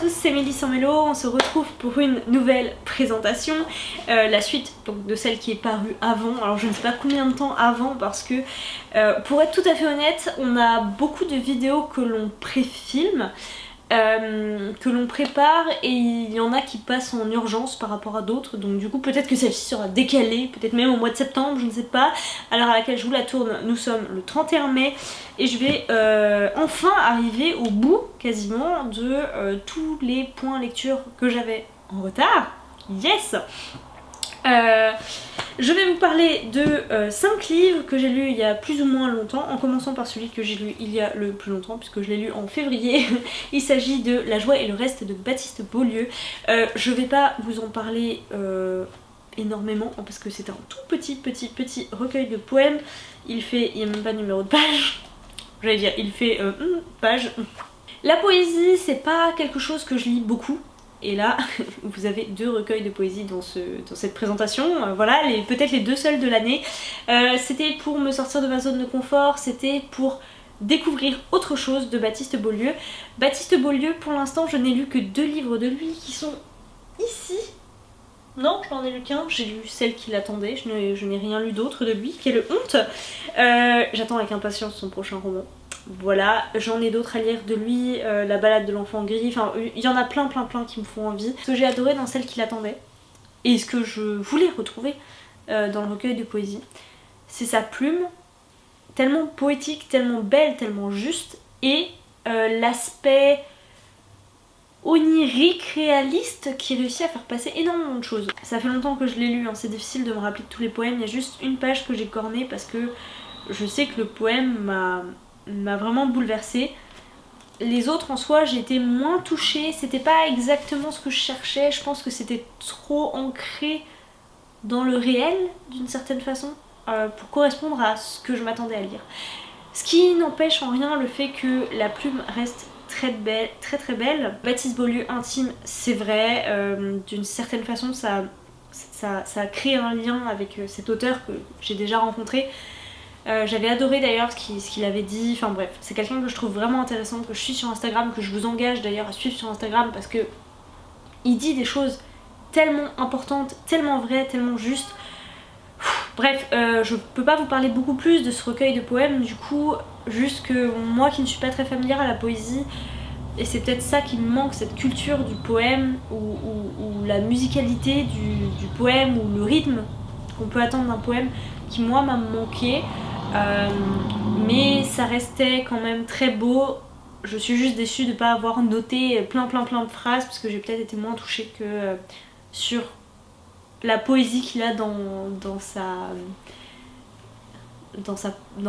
tous, c'est Mélisse en Mélo, on se retrouve pour une nouvelle présentation, la suite donc, de celle qui est parue avant, alors je ne sais pas combien de temps avant parce que pour être tout à fait honnête, on a beaucoup de vidéos que l'on préfilme, que l'on prépare et il y en a qui passent en urgence par rapport à d'autres, donc du coup peut-être que celle-ci sera décalée, peut-être même au mois de septembre, je ne sais pas, à l'heure à laquelle je vous la tourne, nous sommes le 31 mai et je vais enfin arriver au bout quasiment de tous les points lecture que j'avais en retard, yes. Je vais vous parler de 5 livres que j'ai lus il y a plus ou moins longtemps, en commençant par celui que j'ai lu il y a le plus longtemps puisque je l'ai lu en février. Il s'agit de La joie et le reste de Baptiste Beaulieu. Je vais pas vous en parler énormément parce que c'est un tout petit recueil de poèmes. Il n'y a même pas de numéro de page. J'allais dire, il fait page. La poésie, c'est pas quelque chose que je lis beaucoup. Et là, vous avez 2 recueils de poésie dans cette présentation, voilà, peut-être les 2 seuls de l'année. C'était pour me sortir de ma zone de confort, c'était pour découvrir autre chose de Baptiste Beaulieu. Baptiste Beaulieu, pour l'instant, je n'ai lu que 2 livres de lui qui sont ici. Non, je n'en ai lu qu'un, j'ai lu Celle qui l'attendait, je n'ai rien lu d'autre de lui, qui est le Honte. J'attends avec impatience son prochain roman. Voilà, j'en ai d'autres à lire de lui, La balade de l'enfant gris, enfin il y en a plein qui me font envie. Ce que j'ai adoré dans Celle qui l'attendait, et ce que je voulais retrouver dans le recueil de poésie, c'est sa plume, tellement poétique, tellement belle, tellement juste, et l'aspect onirique, réaliste, qui réussit à faire passer énormément de choses. Ça fait longtemps que je l'ai lu, hein, c'est difficile de me rappeler de tous les poèmes, il y a juste une page que j'ai cornée parce que je sais que le poème m'a vraiment bouleversée. Les autres en soi j'ai été moins touchée, c'était pas exactement ce que je cherchais, je pense que c'était trop ancré dans le réel d'une certaine façon pour correspondre à ce que je m'attendais à lire. Ce qui n'empêche en rien le fait que la plume reste très belle. Baptiste Beaulieu intime, c'est vrai, d'une certaine façon ça a créé un lien avec cet auteur que j'ai déjà rencontré. J'avais adoré d'ailleurs ce qu'il avait dit, enfin bref, c'est quelqu'un que je trouve vraiment intéressant, que je suis sur Instagram, que je vous engage d'ailleurs à suivre sur Instagram parce que il dit des choses tellement importantes, tellement vraies, tellement justes. Bref, je peux pas vous parler beaucoup plus de ce recueil de poèmes, du coup, juste que moi qui ne suis pas très familière à la poésie, et c'est peut-être ça qui me manque, cette culture du poème, ou la musicalité du poème, ou le rythme qu'on peut attendre d'un poème, qui moi m'a manqué. Mais ça restait quand même très beau. Je suis juste déçue de ne pas avoir noté plein de phrases parce que j'ai peut-être été moins touchée que sur la poésie qu'il a dans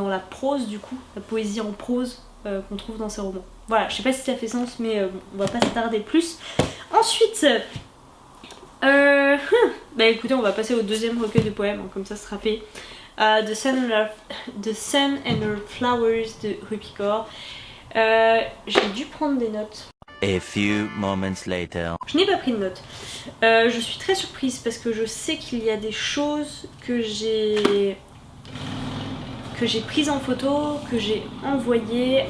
la prose, du coup, la poésie en prose qu'on trouve dans ses romans. Voilà, je sais pas si ça fait sens, mais on va pas s'attarder plus. Ensuite, bah écoutez, on va passer au 2e recueil de poèmes, hein, comme ça ce sera fait. The Sun and Her Flowers de Rupi Kaur. J'ai dû prendre des notes. A few moments later. Je n'ai pas pris de notes. Je suis très surprise parce que je sais qu'il y a des choses que j'ai prises en photo, que j'ai envoyées,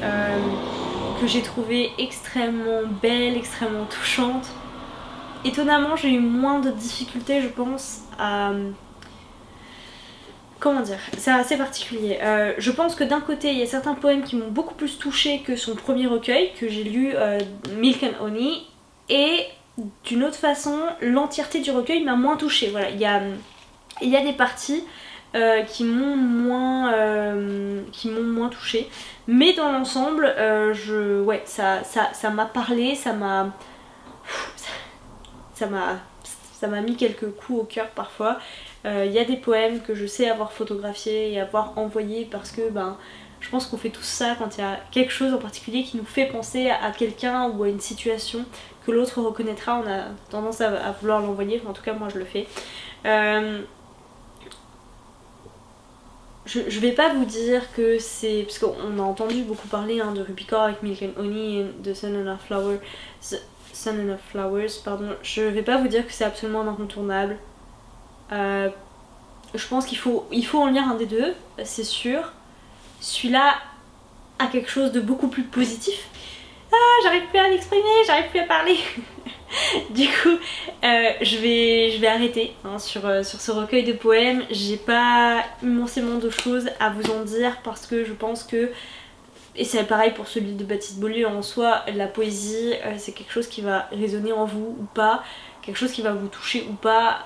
que j'ai trouvées extrêmement belles, extrêmement touchantes. Étonnamment, j'ai eu moins de difficultés, je pense, à... Comment dire, c'est assez particulier. Je pense que d'un côté, il y a certains poèmes qui m'ont beaucoup plus touchée que son premier recueil, que j'ai lu, Milk and Honey, et d'une autre façon, l'entièreté du recueil m'a moins touchée. Voilà, il y a des parties qui m'ont moins touchée, mais dans l'ensemble, ouais, ça m'a parlé, ça m'a mis quelques coups au cœur parfois. Y a des poèmes que je sais avoir photographiés et avoir envoyés parce que je pense qu'on fait tous ça quand il y a quelque chose en particulier qui nous fait penser à quelqu'un ou à une situation que l'autre reconnaîtra, on a tendance à vouloir l'envoyer, enfin, en tout cas moi je le fais. Je vais pas vous dire que c'est... parce qu'on a entendu beaucoup parler de Rupi Kaur avec Milk and Honey et de Sun and Her Flowers, pardon. Je vais pas vous dire que c'est absolument incontournable. Je pense qu'il faut en lire un des deux, c'est sûr. Celui-là a quelque chose de beaucoup plus positif. j'arrive plus à m'exprimer, j'arrive plus à parler. Du coup, je vais arrêter hein, sur ce recueil de poèmes. J'ai pas immensément de choses à vous en dire parce que je pense que, et c'est pareil pour celui de Baptiste Beaulieu en soi, la poésie c'est quelque chose qui va résonner en vous ou pas, quelque chose qui va vous toucher ou pas,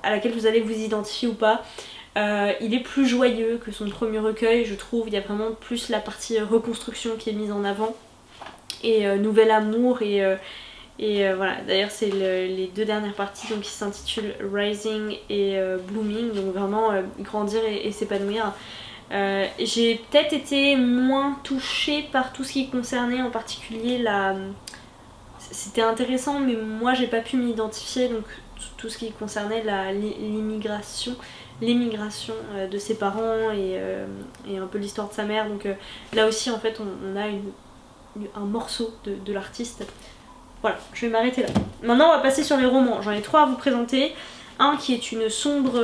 à laquelle vous allez vous identifier ou pas. Il est plus joyeux que son premier recueil, je trouve. Il y a vraiment plus la partie reconstruction qui est mise en avant et nouvel amour et voilà, d'ailleurs c'est les deux dernières parties donc, qui s'intitulent Rising et Blooming, donc vraiment grandir et s'épanouir. J'ai peut-être été moins touchée par tout ce qui concernait en particulier la... C'était intéressant mais moi j'ai pas pu m'identifier, donc tout ce qui concernait l'émigration de ses parents et un peu l'histoire de sa mère, donc là aussi en fait on a un morceau de l'artiste. Voilà, je vais m'arrêter là. Maintenant on va passer sur les romans, j'en ai 3 à vous présenter. Un qui est une sombre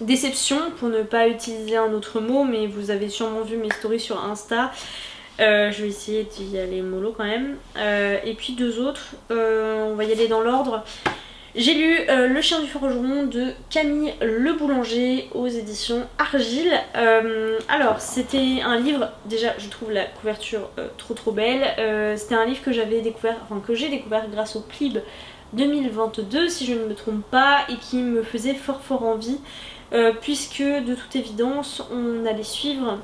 déception, pour ne pas utiliser un autre mot, mais vous avez sûrement vu mes stories sur Insta. Je vais essayer d'y aller mollo quand même. Et puis 2 autres, on va y aller dans l'ordre. J'ai lu Le Chien du Forgeron de Camille Le Boulanger aux éditions Argile. Alors c'était un livre, déjà je trouve la couverture trop belle. C'était un livre que j'avais découvert, enfin que j'ai découvert grâce au Plib 2022 si je ne me trompe pas, et qui me faisait fort envie puisque de toute évidence on allait suivre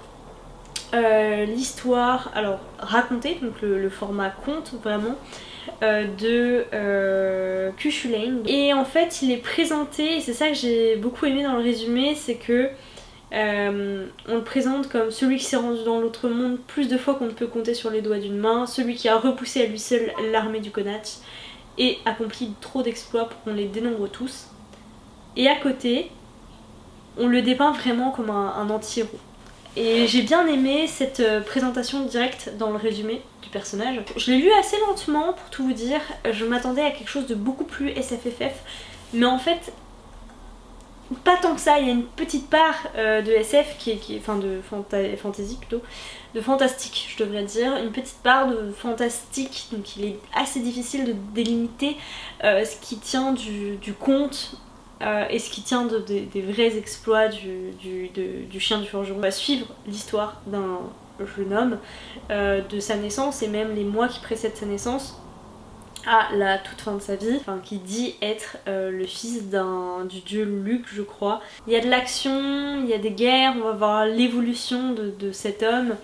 l'histoire, alors racontée, donc le format conte vraiment, de Cuchulainn. Et en fait il est présenté, et c'est ça que j'ai beaucoup aimé dans le résumé, c'est que on le présente comme celui qui s'est rendu dans l'autre monde plus de fois qu'on ne peut compter sur les doigts d'une main, celui qui a repoussé à lui seul l'armée du Connacht et accompli trop d'exploits pour qu'on les dénombre tous. Et à côté on le dépeint vraiment comme un anti-héros. Et j'ai bien aimé cette présentation directe dans le résumé du personnage. Je l'ai lu assez lentement pour tout vous dire, je m'attendais à quelque chose de beaucoup plus SFFF, mais en fait pas tant que ça. Il y a une petite part de SF enfin de fantasy plutôt, de fantastique je devrais dire, une petite part de fantastique, donc il est assez difficile de délimiter ce qui tient du conte et ce qui tient des vrais exploits du chien du forgeron. On va suivre l'histoire d'un jeune homme de sa naissance et même les mois qui précèdent sa naissance à la toute fin de sa vie, enfin, qui dit être le fils du dieu Luc je crois. Il y a de l'action, il y a des guerres, on va voir l'évolution de cet homme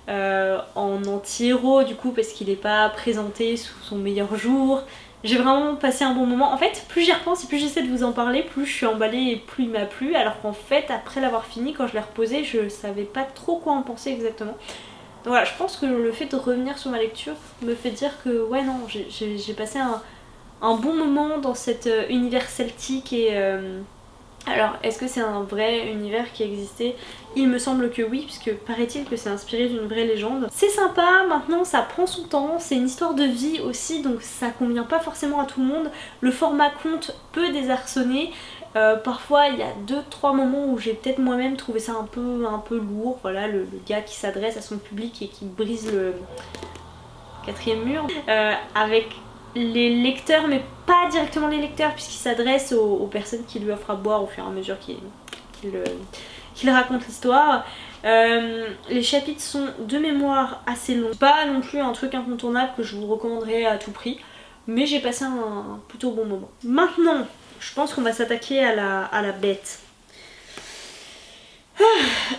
en anti-héros du coup parce qu'il n'est pas présenté sous son meilleur jour. J'ai vraiment passé un bon moment. En fait, plus j'y repense et plus j'essaie de vous en parler, plus je suis emballée et plus il m'a plu. Alors qu'en fait, après l'avoir fini, quand je l'ai reposé, je savais pas trop quoi en penser exactement. Donc voilà, je pense que le fait de revenir sur ma lecture me fait dire que ouais non, j'ai passé un bon moment dans cet univers celtique et... Alors, est-ce que c'est un vrai univers qui existait? Il me semble que oui, puisque paraît-il que c'est inspiré d'une vraie légende. C'est sympa, maintenant ça prend son temps, c'est une histoire de vie aussi, donc ça convient pas forcément à tout le monde. Le format conte peut désarçonner, parfois il y a 2-3 moments où j'ai peut-être moi-même trouvé ça un peu lourd, voilà, le gars qui s'adresse à son public et qui brise le 4e mur, avec les lecteurs, mais pas directement les lecteurs puisqu'il s'adresse aux personnes qui lui offrent à boire au fur et à mesure qu'il raconte l'histoire. Les chapitres sont de mémoire assez longs, pas non plus un truc incontournable que je vous recommanderais à tout prix, mais j'ai passé un plutôt bon moment. Maintenant, je pense qu'on va s'attaquer à la bête.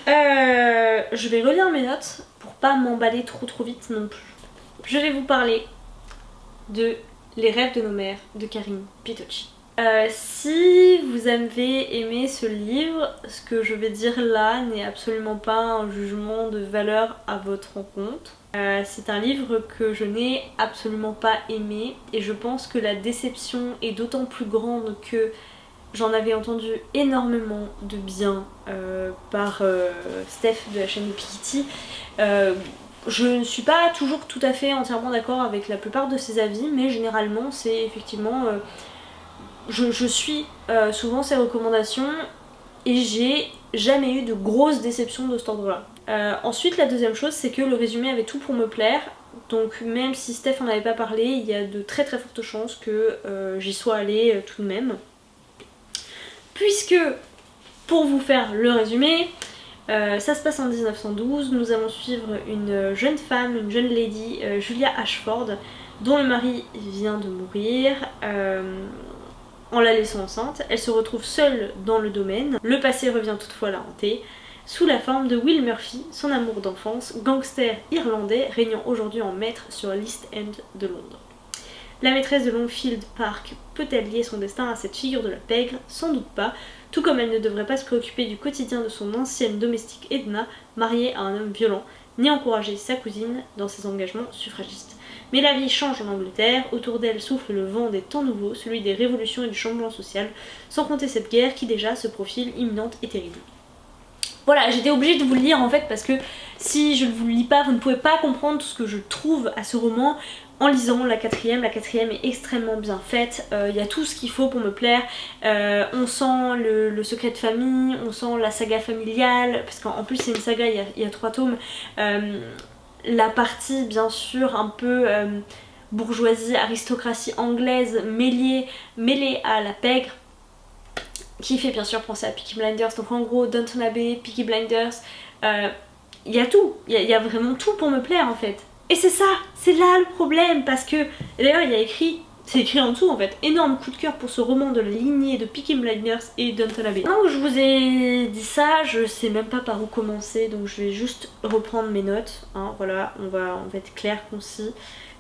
Je vais relire mes notes pour pas m'emballer trop vite non plus. Je vais vous parler de Les rêves de nos mères de Karin Pitocchi. Si vous avez aimé ce livre, ce que je vais dire là n'est absolument pas un jugement de valeur à votre encontre. C'est un livre que je n'ai absolument pas aimé et je pense que la déception est d'autant plus grande que j'en avais entendu énormément de bien par Steph de la chaîne Pikiti. Je ne suis pas toujours tout à fait entièrement d'accord avec la plupart de ses avis, mais généralement c'est effectivement... je suis souvent ses recommandations et j'ai jamais eu de grosses déceptions de cet ordre-là. Ensuite, la deuxième chose, c'est que le résumé avait tout pour me plaire. Donc même si Steph en avait pas parlé, il y a de très très fortes chances que j'y sois allée tout de même. Puisque, pour vous faire le résumé, ça se passe en 1912, nous allons suivre une jeune femme, une jeune lady, Julia Ashford, dont le mari vient de mourir en la laissant enceinte. Elle se retrouve seule dans le domaine, le passé revient toutefois la hanter, sous la forme de Will Murphy, son amour d'enfance, gangster irlandais régnant aujourd'hui en maître sur l'East End de Londres. La maîtresse de Longfield Park peut-elle lier son destin à cette figure de la pègre? Sans doute pas, tout comme elle ne devrait pas se préoccuper du quotidien de son ancienne domestique Edna, mariée à un homme violent, ni encourager sa cousine dans ses engagements suffragistes. Mais la vie change en Angleterre, autour d'elle souffle le vent des temps nouveaux, celui des révolutions et du changement social, sans compter cette guerre qui déjà se profile imminente et terrible. Voilà, j'étais obligée de vous le lire en fait parce que si je ne vous le lis pas, vous ne pouvez pas comprendre tout ce que je trouve à ce roman en lisant la quatrième. La quatrième est extrêmement bien faite, il y a tout ce qu'il faut pour me plaire. On sent le secret de famille, on sent la saga familiale, parce qu'en plus c'est une saga, il y a 3 tomes. La partie bien sûr un peu bourgeoisie, aristocratie anglaise mêlée à la pègre, qui fait bien sûr penser à Peaky Blinders. Donc en gros Downton Abbey, Peaky Blinders, il y a tout, il y a vraiment tout pour me plaire en fait. Et c'est ça, c'est là le problème, parce que d'ailleurs il y a écrit, c'est écrit en dessous en fait, énorme coup de cœur pour ce roman de la lignée de Peaky Blinders et Downton Abbey. Maintenant que je vous ai dit ça, je sais même pas par où commencer, donc je vais juste reprendre mes notes, hein, voilà, on va être clair, concis.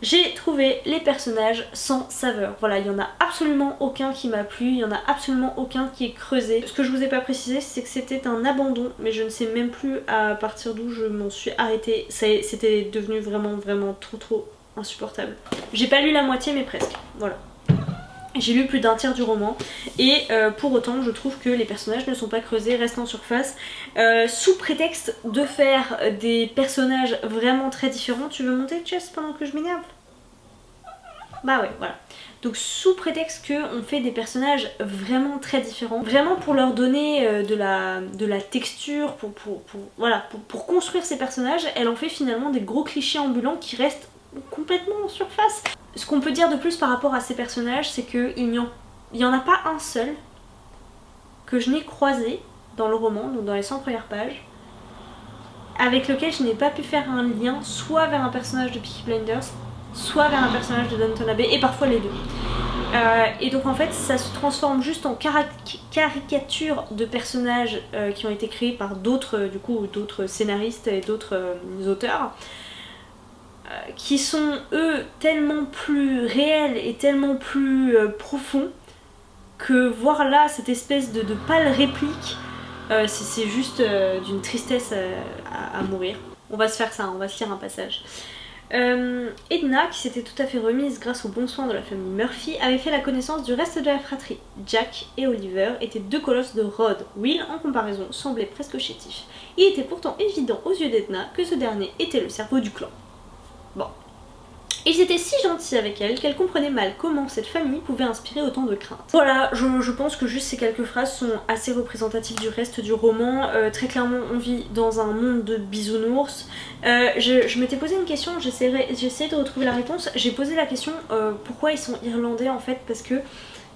J'ai trouvé les personnages sans saveur. Voilà, il n'y en a absolument aucun qui m'a plu, il n'y en a absolument aucun qui est creusé. Ce que je vous ai pas précisé, c'est que c'était un abandon, mais je ne sais même plus à partir d'où je m'en suis arrêtée. C'était devenu vraiment trop insupportable. J'ai pas lu la moitié, mais presque. Voilà. J'ai lu plus d'un tiers du roman et pour autant je trouve que les personnages ne sont pas creusés, restent en surface sous prétexte de faire des personnages vraiment très différents. Tu veux monter Jess pendant que je m'énerve? Bah ouais, voilà. Donc sous prétexte qu'on fait des personnages vraiment très différents, vraiment pour leur donner de la texture, pour construire ces personnages, elle en fait finalement des gros clichés ambulants qui restent complètement en surface. Ce qu'on peut dire de plus par rapport à ces personnages, c'est qu'il n'y en a pas un seul que je n'ai croisé dans le roman, donc dans les 100 premières pages, avec lequel je n'ai pas pu faire un lien soit vers un personnage de Peaky Blinders, soit vers un personnage de Downton Abbey, et parfois les deux. Et donc en fait ça se transforme juste en caricature de personnages qui ont été créés par d'autres scénaristes et d'autres auteurs, qui sont eux tellement plus réels et tellement plus profonds que voir là cette espèce de pâle réplique, c'est juste d'une tristesse à mourir. On va se faire ça, on va se lire un passage. Edna, qui s'était tout à fait remise grâce aux bons soins de la famille Murphy, avait fait la connaissance du reste de la fratrie. Jack et Oliver étaient deux colosses de Rhodes. Will, en comparaison, semblait presque chétif. Il était pourtant évident aux yeux d'Edna que ce dernier était le cerveau du clan. Bon. Ils étaient si gentils avec elle qu'elle comprenait mal comment cette famille pouvait inspirer autant de crainte. Voilà, je pense que juste ces quelques phrases sont assez représentatives du reste du roman. Très clairement, on vit dans un monde de bisounours. Je m'étais posé une question, j'essayais de retrouver la réponse. J'ai posé la question pourquoi ils sont irlandais en fait, parce que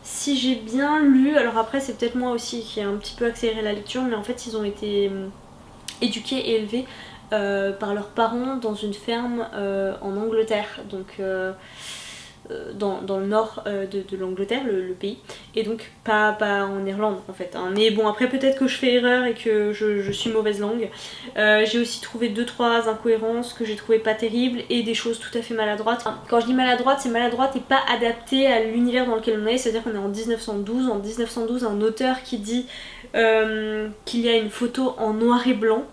si j'ai bien lu, alors après c'est peut-être moi aussi qui ai un petit peu accéléré la lecture, mais en fait ils ont été éduqués et élevés par leurs parents dans une ferme en Angleterre, donc dans le nord de l'Angleterre, le pays, et donc pas en Irlande en fait, hein. Mais bon, après peut-être que je fais erreur et que je suis mauvaise langue. J'ai aussi trouvé 2-3 incohérences que j'ai trouvé pas terribles et des choses tout à fait maladroites. Enfin, quand je dis maladroite, c'est maladroite et pas adapté à l'univers dans lequel on est, c'est-à-dire qu'on est en 1912. En 1912, un auteur qui dit qu'il y a une photo en noir et blanc.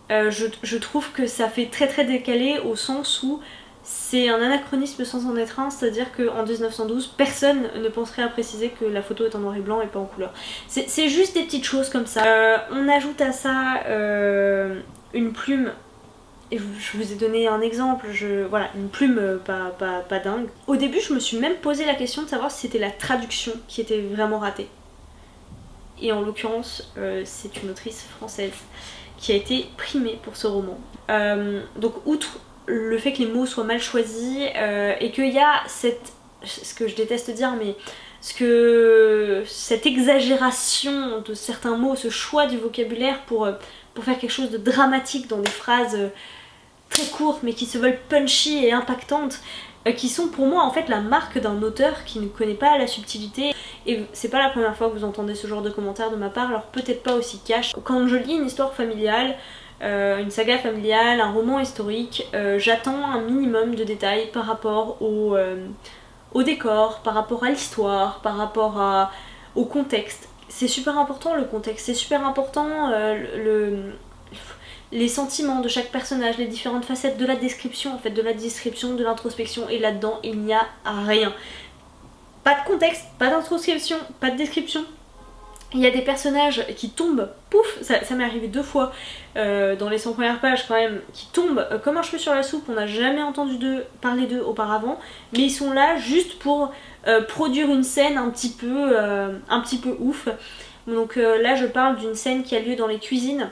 Je trouve que ça fait très décalé au sens où c'est un anachronisme sans en être un, c'est-à-dire qu'en 1912, personne ne penserait à préciser que la photo est en noir et blanc et pas en couleur. C'est juste des petites choses comme ça. On ajoute à ça une plume, et je vous ai donné un exemple, voilà, une plume pas dingue. Au début, je me suis même posé la question de savoir si c'était la traduction qui était vraiment ratée. Et en l'occurrence, c'est une autrice française qui a été primée pour ce roman. Donc outre le fait que les mots soient mal choisis et qu'il y a ce que je déteste dire, mais cette exagération de certains mots, ce choix du vocabulaire pour faire quelque chose de dramatique dans des phrases très courtes mais qui se veulent punchy et impactantes, qui sont pour moi en fait la marque d'un auteur qui ne connaît pas la subtilité. Et c'est pas la première fois que vous entendez ce genre de commentaires de ma part, alors peut-être pas aussi cash. Quand je lis une histoire familiale, une saga familiale, un roman historique, j'attends un minimum de détails par rapport au décor, par rapport à l'histoire, par rapport au contexte. C'est super important le contexte, c'est super important les sentiments de chaque personnage, les différentes facettes de la description, en fait, de la description, de l'introspection, et là-dedans il n'y a rien. Pas de contexte, pas d'introspection, pas de description. Il y a des personnages qui tombent, pouf, ça m'est arrivé 2 fois dans les 100 premières pages quand même, qui tombent comme un cheveu sur la soupe, on n'a jamais entendu parler d'eux auparavant, mais ils sont là juste pour produire une scène un petit peu ouf. Donc là je parle d'une scène qui a lieu dans les cuisines,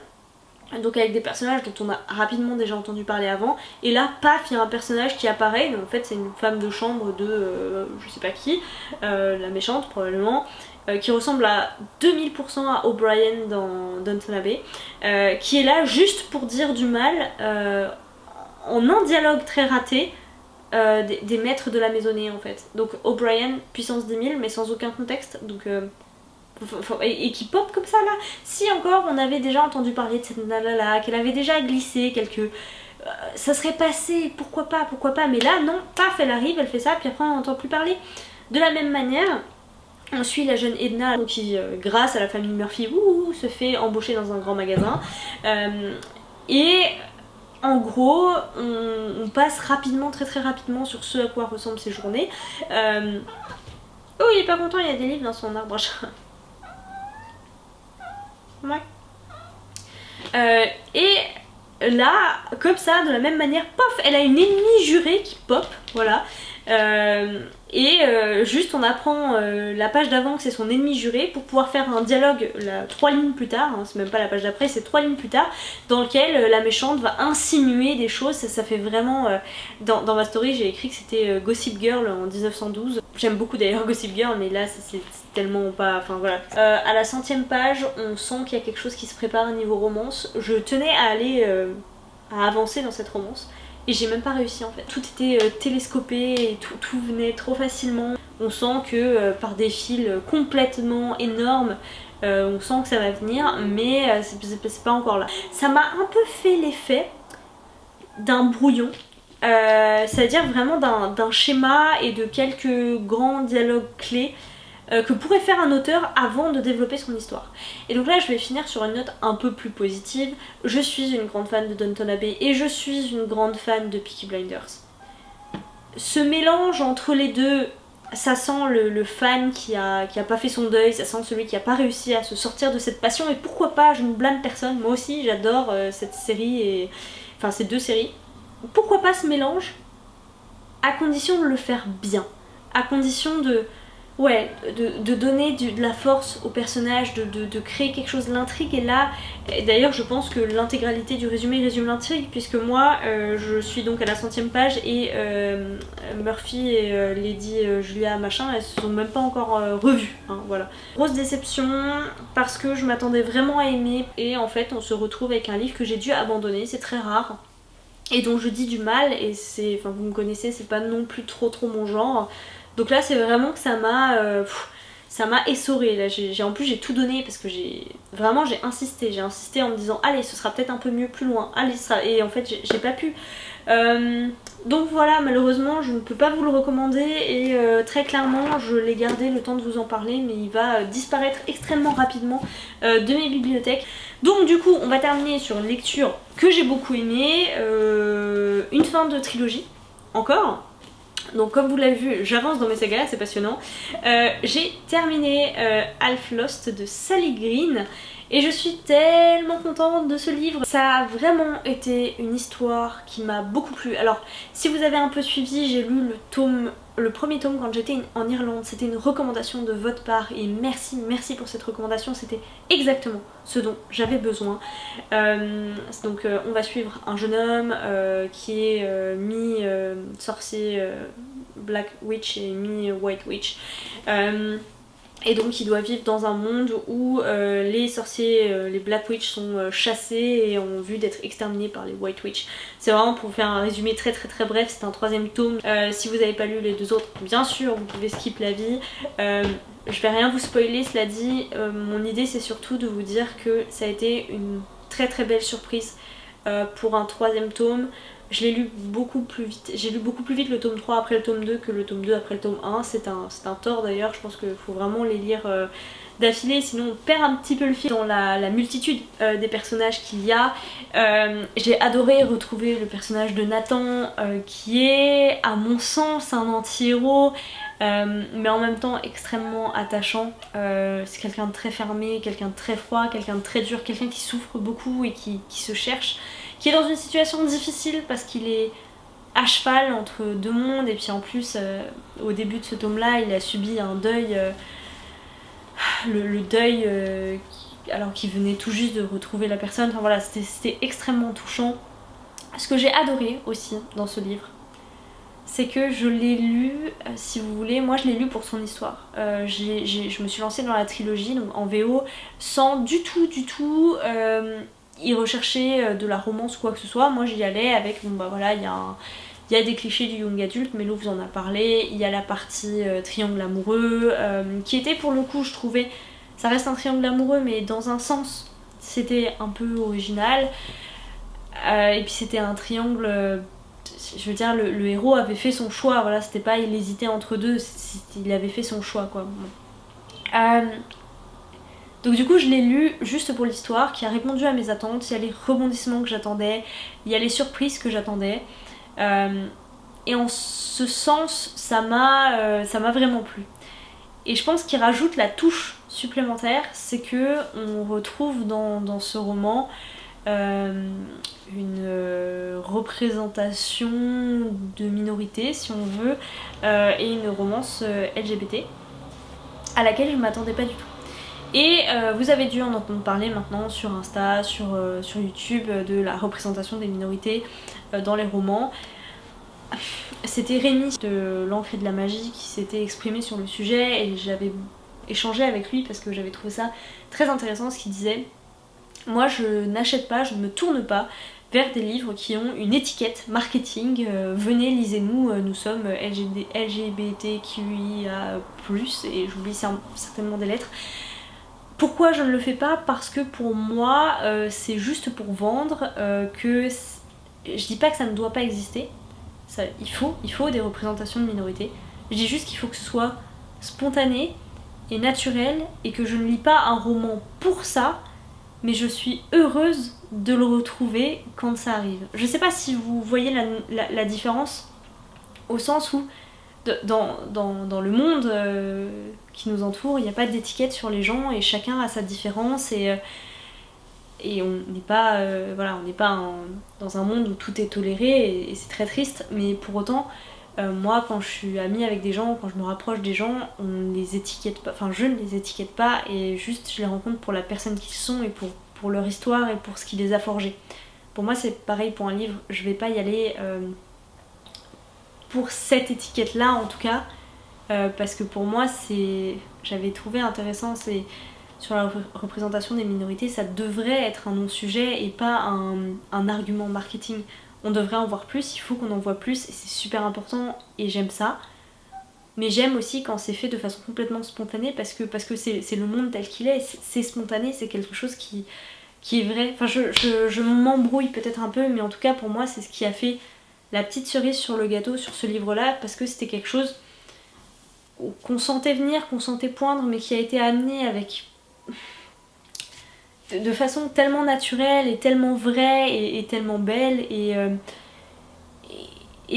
donc avec des personnages dont on a rapidement déjà entendu parler avant, et là paf il y a un personnage qui apparaît, donc en fait c'est une femme de chambre de je sais pas qui, la méchante probablement, qui ressemble à 2000% à O'Brien dans Downton Abbey, qui est là juste pour dire du mal en un dialogue très raté des maîtres de la maisonnée en fait. Donc O'Brien puissance 10 000 mais sans aucun contexte, donc et qui pop comme ça là. Si encore on avait déjà entendu parler de cette nana là, qu'elle avait déjà glissé quelques... ça serait passé, pourquoi pas, mais là non, paf elle arrive, elle fait ça, puis après on n'entend plus parler. De la même manière, on suit la jeune Edna qui, grâce à la famille Murphy, se fait embaucher dans un grand magasin. Et en gros, on passe rapidement, très très rapidement sur ce à quoi ressemblent ces journées. Oh, il est pas content, il y a des livres dans son arbre à chat. Ouais. Et là, comme ça, de la même manière, pof, elle a une ennemie jurée qui pop, voilà. Juste on apprend la page d'avant que c'est son ennemi juré pour pouvoir faire un dialogue 3 lignes plus tard, hein, c'est même pas la page d'après, c'est 3 lignes plus tard, dans lequel la méchante va insinuer des choses. Ça fait vraiment... dans ma story j'ai écrit que c'était Gossip Girl en 1912. J'aime beaucoup d'ailleurs Gossip Girl, mais là c'est tellement pas... Enfin voilà. À la 100e page, on sent qu'il y a quelque chose qui se prépare au niveau romance. Je tenais à aller... à avancer dans cette romance. Et j'ai même pas réussi en fait. Tout était télescopé et tout venait trop facilement. On sent que par des fils complètement énormes, on sent que ça va venir, mais c'est pas encore là. Ça m'a un peu fait l'effet d'un brouillon. C'est-à-dire vraiment d'un schéma et de quelques grands dialogues clés que pourrait faire un auteur avant de développer son histoire. Et donc là je vais finir sur une note un peu plus positive. Je suis une grande fan de Downton Abbey et je suis une grande fan de Peaky Blinders. Ce mélange entre les deux, ça sent le fan qui a pas fait son deuil, ça sent celui qui a pas réussi à se sortir de cette passion, et pourquoi pas, je ne blâme personne, moi aussi j'adore cette série, enfin ces 2 séries. Pourquoi pas ce mélange, à condition de le faire bien, à condition de donner de la force au personnage, de créer quelque chose, l'intrigue est là. D'ailleurs je pense que l'intégralité du résumé résume l'intrigue, puisque moi je suis donc à la 100e page et Murphy et Lady Julia machin, elles se sont même pas encore revues, hein, voilà. Grosse déception parce que je m'attendais vraiment à aimer, et en fait on se retrouve avec un livre que j'ai dû abandonner, c'est très rare, et dont je dis du mal, et c'est, enfin vous me connaissez, c'est pas non plus trop mon genre. Donc là c'est vraiment que ça m'a essorée. Là, en plus j'ai tout donné parce que j'ai insisté en me disant allez ce sera peut-être un peu mieux plus loin, allez ça, et en fait j'ai pas pu. Donc voilà, malheureusement je ne peux pas vous le recommander, et très clairement je l'ai gardé le temps de vous en parler, mais il va disparaître extrêmement rapidement de mes bibliothèques. Donc du coup on va terminer sur une lecture que j'ai beaucoup aimée, une fin de trilogie encore. Donc comme vous l'avez vu, j'avance dans mes sagas, c'est passionnant. J'ai terminé Half Lost de Sally Green et je suis tellement contente de ce livre. Ça a vraiment été une histoire qui m'a beaucoup plu. Alors si vous avez un peu suivi, j'ai lu le premier tome quand j'étais en Irlande, c'était une recommandation de votre part et merci pour cette recommandation, c'était exactement ce dont j'avais besoin. Donc on va suivre un jeune homme qui est mi-sorcier Black Witch et mi-White Witch. Et donc il doit vivre dans un monde où les sorciers, les Black Witch sont chassés et ont vu d'être exterminés par les White Witch. C'est vraiment pour faire un résumé très bref, c'est un 3ème tome. Si vous n'avez pas lu les 2 autres, bien sûr vous pouvez skip la vie. Je vais rien vous spoiler, cela dit, mon idée c'est surtout de vous dire que ça a été une très belle surprise pour un 3ème tome. Je l'ai lu beaucoup plus vite. J'ai lu beaucoup plus vite le tome 3 après le tome 2 que le tome 2 après le tome 1. C'est un tort d'ailleurs. Je pense qu'il faut vraiment les lire d'affilée, sinon on perd un petit peu le fil dans la multitude des personnages qu'il y a. J'ai adoré retrouver le personnage de Nathan qui est à mon sens un anti-héros mais en même temps extrêmement attachant. C'est quelqu'un de très fermé, quelqu'un de très froid, quelqu'un de très dur, quelqu'un qui souffre beaucoup et qui se cherche, qui est dans une situation difficile parce qu'il est à cheval entre 2 mondes et puis en plus au début de ce tome là il a subi un deuil, le deuil alors qu'il venait tout juste de retrouver la personne. Enfin voilà, c'était extrêmement touchant. Ce que j'ai adoré aussi dans ce livre, c'est que je l'ai lu, si vous voulez, moi je l'ai lu pour son histoire. Je me suis lancée dans la trilogie, donc en VO, sans du tout y rechercher de la romance ou quoi que ce soit. Moi j'y allais avec, bon bah voilà, il y a des clichés du young adulte, mais Lou vous en a parlé, il y a la partie triangle amoureux, qui était pour le coup, je trouvais, ça reste un triangle amoureux, mais dans un sens, c'était un peu original. Et puis c'était un triangle... je veux dire, le héros avait fait son choix, voilà, c'était pas il hésitait entre deux, il avait fait son choix quoi. Donc du coup je l'ai lu juste pour l'histoire, qui a répondu à mes attentes, il y a les rebondissements que j'attendais, il y a les surprises que j'attendais. Et en ce sens ça m'a vraiment plu. Et je pense qu'il rajoute la touche supplémentaire, c'est que on retrouve dans ce roman une représentation de minorité si on veut, et une romance LGBT à laquelle je ne m'attendais pas du tout. Et vous avez dû en entendre parler maintenant sur Insta, sur YouTube, de la représentation des minorités dans les romans. C'était Rémi de l'Encre et de la Magie qui s'était exprimé sur le sujet et j'avais échangé avec lui parce que j'avais trouvé ça très intéressant ce qu'il disait. Moi je n'achète pas, je ne me tourne pas vers des livres qui ont une étiquette marketing, venez lisez-nous, nous sommes LGBTQIA+, et j'oublie certainement des lettres. Pourquoi je ne le fais pas? Parce que pour moi c'est juste pour vendre, que je dis pas que ça ne doit pas exister, ça, il faut des représentations de minorités, je dis juste qu'il faut que ce soit spontané et naturel et que je ne lis pas un roman pour ça, mais je suis heureuse de le retrouver quand ça arrive. Je sais pas si vous voyez la différence, au sens où dans le monde qui nous entoure, il n'y a pas d'étiquette sur les gens et chacun a sa différence et on n'est pas, on n'est pas dans un monde où tout est toléré et c'est très triste, mais pour autant moi quand je suis amie avec des gens, quand je me rapproche des gens, on les étiquette pas, enfin je ne les étiquette pas et juste je les rencontre pour la personne qu'ils sont et pour leur histoire et pour ce qui les a forgés. Pour moi c'est pareil pour un livre, je vais pas y aller pour cette étiquette là en tout cas, parce que pour moi j'avais trouvé intéressant, c'est sur la représentation des minorités, ça devrait être un non-sujet et pas un argument marketing. On devrait en voir plus, il faut qu'on en voit plus et c'est super important et j'aime ça. Mais j'aime aussi quand c'est fait de façon complètement spontanée parce que c'est le monde tel qu'il est, c'est spontané, c'est quelque chose qui est vrai. Enfin je m'embrouille peut-être un peu, mais en tout cas pour moi c'est ce qui a fait la petite cerise sur le gâteau sur ce livre-là, parce que c'était quelque chose qu'on sentait venir, qu'on sentait poindre, mais qui a été amené avec de façon tellement naturelle et tellement vraie et tellement belle et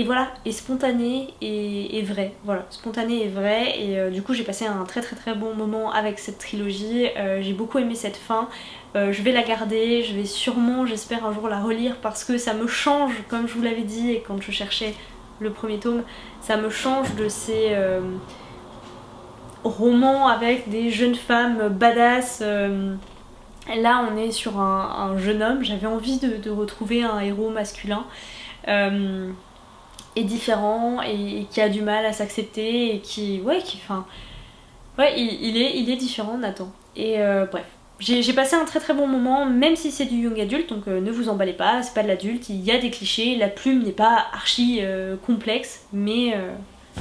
voilà, et spontanée et vraie. Voilà, spontanée et vraie. Et du coup j'ai passé un très bon moment avec cette trilogie. J'ai beaucoup aimé cette fin. Je vais la garder, je vais sûrement, j'espère un jour la relire parce que ça me change, comme je vous l'avais dit, et quand je cherchais le premier tome, ça me change de ces romans avec des jeunes femmes badass. Là on est sur un jeune homme, j'avais envie de retrouver un héros masculin et différent et qui a du mal à s'accepter et qui il est différent Nathan. Et bref, j'ai passé un très très bon moment, même si c'est du young adulte, donc ne vous emballez pas, c'est pas de l'adulte, il y a des clichés, la plume n'est pas archi complexe, mais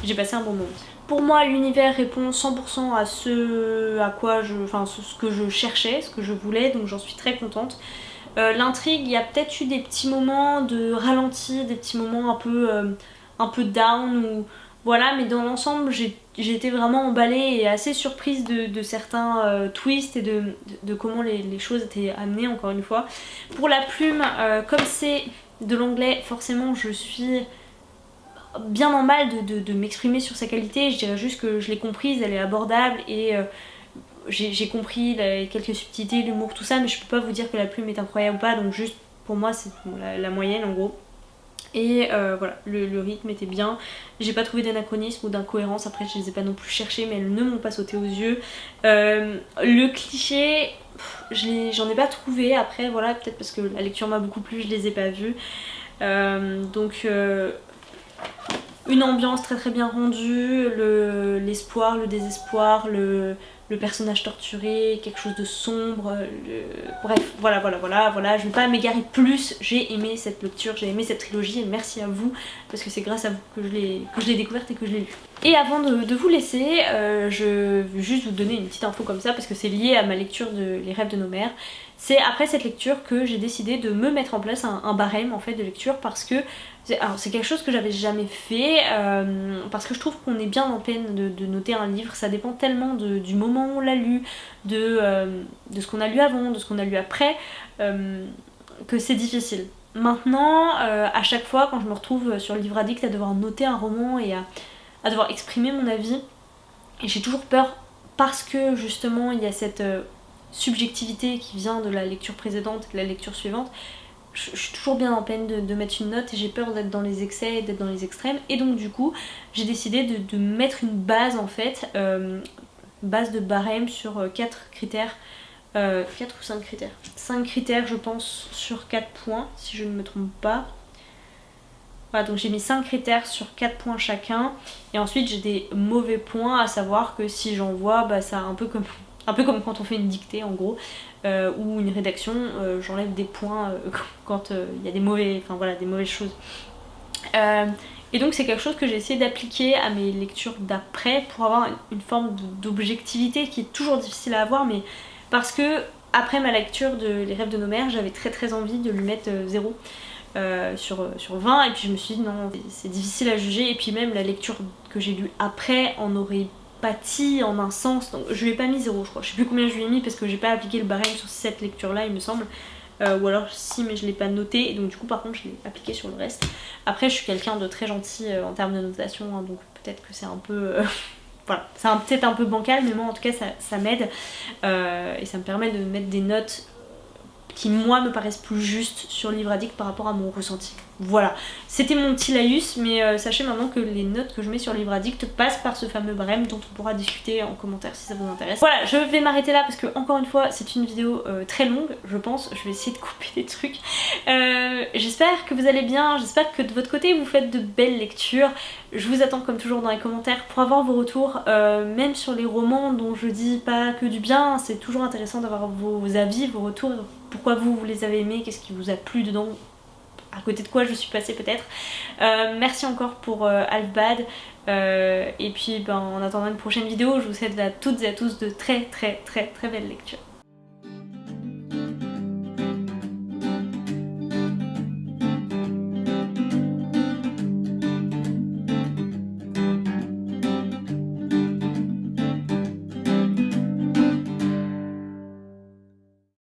j'ai passé un bon moment. Pour moi, l'univers répond 100% à ce que je cherchais, ce que je voulais, donc j'en suis très contente. L'intrigue, il y a peut-être eu des petits moments de ralenti, des petits moments un peu down, ou voilà, mais dans l'ensemble, j'ai été vraiment emballée et assez surprise de certains twists et de comment les choses étaient amenées, encore une fois. Pour la plume, comme c'est de l'anglais, forcément, je suis bien en mal de m'exprimer sur sa qualité. Je dirais juste que je l'ai comprise, elle est abordable et j'ai compris quelques subtilités, l'humour, tout ça, mais je peux pas vous dire que la plume est incroyable ou pas, donc juste pour moi c'est la moyenne en gros. Et voilà, le rythme était bien, j'ai pas trouvé d'anachronisme ou d'incohérence, après je les ai pas non plus cherchés mais elles ne m'ont pas sauté aux yeux. Le cliché, j'en ai pas trouvé, après voilà, peut-être parce que la lecture m'a beaucoup plu, je les ai pas vus. Donc une ambiance très très bien rendue, l'espoir, le désespoir, le personnage torturé, quelque chose de sombre, bref, voilà, je vais pas m'égarer plus, j'ai aimé cette lecture, j'ai aimé cette trilogie et merci à vous, parce que c'est grâce à vous que je l'ai découverte et que je l'ai lue. Et avant de vous laisser, je veux juste vous donner une petite info comme ça, parce que c'est lié à ma lecture de Les Rêves de nos mères. C'est après cette lecture que j'ai décidé de me mettre en place un barème en fait de lecture, parce que c'est quelque chose que j'avais jamais fait, parce que je trouve qu'on est bien en peine de noter un livre, ça dépend tellement du moment où on l'a lu, de ce qu'on a lu avant, de ce qu'on a lu après, que c'est difficile. Maintenant, à chaque fois quand je me retrouve sur le livre addict à devoir noter un roman et à devoir exprimer mon avis, j'ai toujours peur parce que justement il y a cette subjectivité qui vient de la lecture précédente et de la lecture suivante. Je suis toujours bien en peine de mettre une note et j'ai peur d'être dans les excès, d'être dans les extrêmes, et donc du coup j'ai décidé de mettre une base en fait, base de barème sur 4 critères, 4 ou 5 critères, 5 critères je pense sur 4 points si je ne me trompe pas. Voilà, donc j'ai mis 5 critères sur 4 points chacun, et ensuite j'ai des mauvais points, à savoir que si j'en vois, bah ça un peu comme quand on fait une dictée en gros, ou une rédaction, j'enlève des points quand il y a des mauvaises choses. Et donc c'est quelque chose que j'ai essayé d'appliquer à mes lectures d'après pour avoir une forme d'objectivité qui est toujours difficile à avoir, mais parce que après ma lecture de Les Rêves de nos mères, j'avais très très envie de lui mettre 0 sur 20, et puis je me suis dit non, c'est difficile à juger, et puis même la lecture que j'ai lue après en aurait pâti en un sens, donc je lui ai pas mis 0 je crois, je sais plus combien je lui ai mis parce que j'ai pas appliqué le barème sur cette lecture là il me semble, ou alors si mais je l'ai pas noté, et donc du coup par contre je l'ai appliqué sur le reste. Après je suis quelqu'un de très gentil en termes de notation, hein, donc peut-être que c'est un peu voilà, c'est peut-être un peu bancal, mais moi en tout cas ça m'aide, et ça me permet de mettre des notes qui moi me paraissent plus justes sur le livre addict par rapport à mon ressenti. Voilà, c'était mon petit laïus, mais sachez maintenant que les notes que je mets sur le livre addict passent par ce fameux barème dont on pourra discuter en commentaire si ça vous intéresse. Voilà, je vais m'arrêter là parce que encore une fois c'est une vidéo très longue, je pense, je vais essayer de couper des trucs. J'espère que vous allez bien, j'espère que de votre côté vous faites de belles lectures. Je vous attends comme toujours dans les commentaires pour avoir vos retours, même sur les romans dont je dis pas que du bien, c'est toujours intéressant d'avoir vos avis, vos retours, pourquoi vous les avez aimés, qu'est-ce qui vous a plu dedans, à côté de quoi je suis passée peut-être. Merci encore pour Half-Bad, et puis en attendant une prochaine vidéo, je vous souhaite à toutes et à tous de très très très très belles lectures.